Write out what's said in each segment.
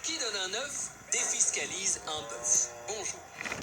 Qui donne un œuf défiscalise un bœuf. Bonjour.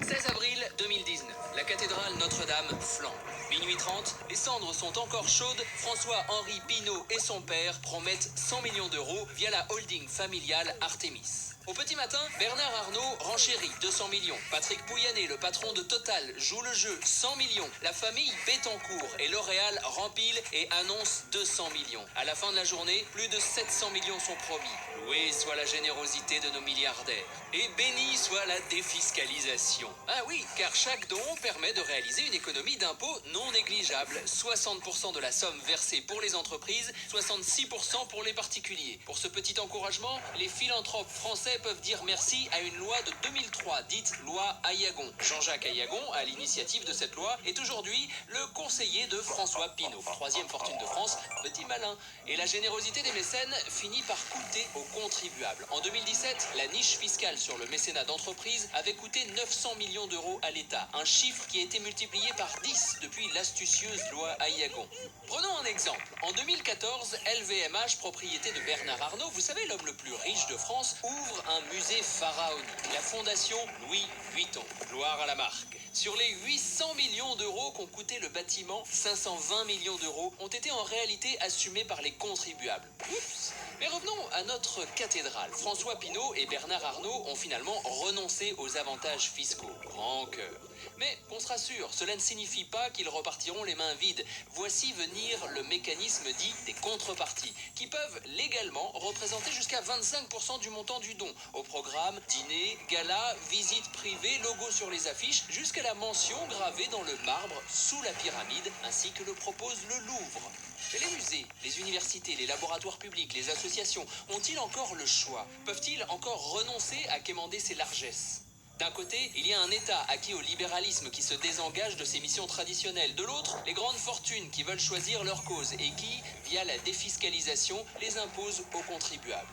16 avril 2019, la cathédrale Notre-Dame flambe. Minuit 30, les cendres sont encore chaudes. François-Henri Pinault et son père promettent 100 millions d'euros via la holding familiale Artemis. Au petit matin, Bernard Arnault renchérit 200 millions. Patrick Pouyanné, le patron de Total, joue le jeu 100 millions. La famille Bettencourt et L'Oréal rempilent et annoncent 200 millions. À la fin de la journée, plus de 700 millions sont promis. Louée soit la générosité de nos milliardaires. Et bénie soit la défiscalisation. Ah oui, car chaque don permet de réaliser une économie d'impôts non négligeable. 60% de la somme versée pour les entreprises, 66% pour les particuliers. Pour ce petit encouragement, les philanthropes français peuvent dire merci à une loi de 2003, dite loi Aillagon. Jean-Jacques Aillagon, à l'initiative de cette loi, est aujourd'hui le conseiller de François Pinault. Troisième fortune de France, petit malin. Et la générosité des mécènes finit par coûter aux contribuables. En 2017, la niche fiscale sur le mécénat d'entreprise avait coûté 900 millions d'euros à l'État. Un chiffre qui a été multiplié par 10 depuis l'astucieuse loi Aillagon. Prenons un exemple. En 2014, LVMH, propriété de Bernard Arnault, vous savez, l'homme le plus riche de France, ouvre un musée pharaonique, la fondation Louis Vuitton. Gloire à la marque. Sur les 800 millions d'euros qu'ont coûté le bâtiment, 520 millions d'euros ont été en réalité assumés par les contribuables. Oups. Mais revenons à notre cathédrale. François Pinault et Bernard Arnault ont finalement renoncé aux avantages fiscaux. Grand cœur. Mais qu'on se rassure, cela ne signifie pas qu'ils repartiront les mains vides. Voici venir le mécanisme dit des contreparties, qui peuvent légalement représenter jusqu'à 25% du montant du don. Au programme, dîner, gala, visite privée, logo sur les affiches, jusqu'à la mention gravée dans le marbre sous la pyramide, ainsi que le propose le Louvre. Mais les musées, les universités, les laboratoires publics, les associations ont-ils encore le choix? Peuvent-ils encore renoncer à quémander ces largesses? D'un côté, il y a un État acquis au libéralisme qui se désengage de ses missions traditionnelles. De l'autre, les grandes fortunes qui veulent choisir leur cause et qui, via la défiscalisation, les imposent aux contribuables.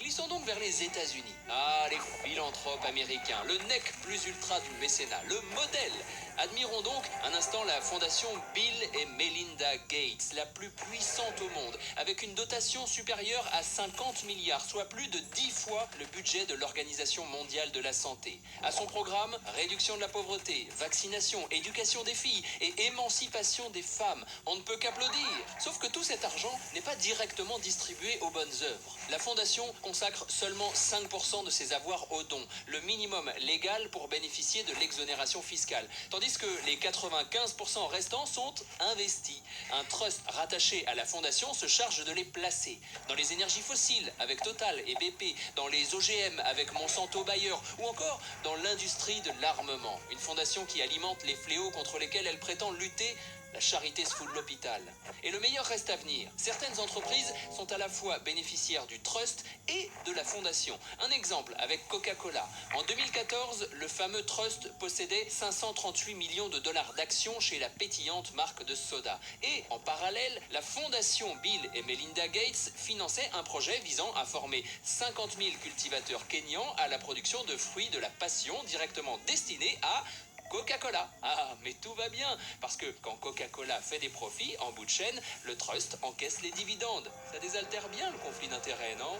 Glissons donc vers les États-Unis. Ah, les philanthropes américains, le nec plus ultra du mécénat, le modèle. Admirons donc un instant la fondation Bill et Melinda Gates, la plus puissante au monde, avec une dotation supérieure à 50 milliards, soit plus de 10 fois le budget de l'Organisation mondiale de la santé. À son programme, réduction de la pauvreté, vaccination, éducation des filles et émancipation des femmes. On ne peut qu'applaudir. Sauf que tout cet argent n'est pas directement distribué aux bonnes œuvres. La fondation consacre seulement 5% de ses avoirs aux dons, le minimum légal pour bénéficier de l'exonération fiscale, tandis que les 95% restants sont investis. Un trust rattaché à la fondation se charge de les placer dans les énergies fossiles avec Total et BP, dans les OGM avec Monsanto Bayer ou encore dans l'industrie de l'armement. Une fondation qui alimente les fléaux contre lesquels elle prétend lutter. La charité se fout de l'hôpital. Et le meilleur reste à venir. Certaines entreprises sont à la fois bénéficiaires du trust et de la fondation. Un exemple avec Coca-Cola. En 2014, le fameux trust possédait 538 millions de dollars d'actions chez la pétillante marque de soda. Et en parallèle, la fondation Bill et Melinda Gates finançait un projet visant à former 50 000 cultivateurs kényans à la production de fruits de la passion directement destinés à Coca-Cola. Ah, mais tout va bien, parce que quand Coca-Cola fait des profits, en bout de chaîne, le trust encaisse les dividendes. Ça désaltère bien le conflit d'intérêts, non?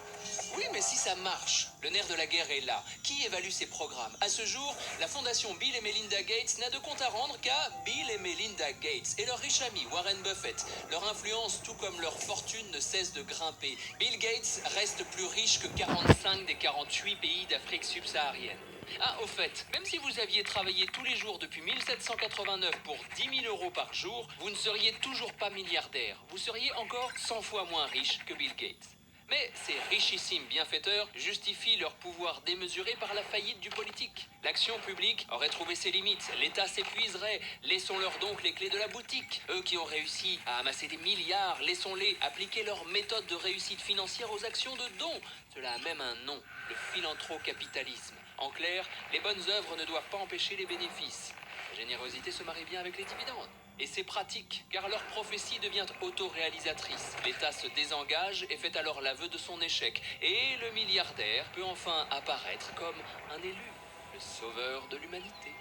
Oui, mais si ça marche, le nerf de la guerre est là. Qui évalue ces programmes? À ce jour, la fondation Bill et Melinda Gates n'a de compte à rendre qu'à Bill et Melinda Gates et leur riche ami Warren Buffett. Leur influence, tout comme leur fortune, ne cesse de grimper. Bill Gates reste plus riche que 45 des 48 pays d'Afrique subsaharienne. Ah, au fait, même si vous aviez travaillé tous les jours depuis 1789 pour 10 000 euros par jour, vous ne seriez toujours pas milliardaire. Vous seriez encore 100 fois moins riche que Bill Gates. Mais ces richissimes bienfaiteurs justifient leur pouvoir démesuré par la faillite du politique. L'action publique aurait trouvé ses limites, l'État s'épuiserait, laissons-leur donc les clés de la boutique. Eux qui ont réussi à amasser des milliards, laissons-les appliquer leur méthode de réussite financière aux actions de dons. Cela a même un nom, le philanthrocapitalisme. En clair, les bonnes œuvres ne doivent pas empêcher les bénéfices. La générosité se marie bien avec les dividendes. Et c'est pratique, car leur prophétie devient autoréalisatrice. L'État se désengage et fait alors l'aveu de son échec. Et le milliardaire peut enfin apparaître comme un élu, le sauveur de l'humanité.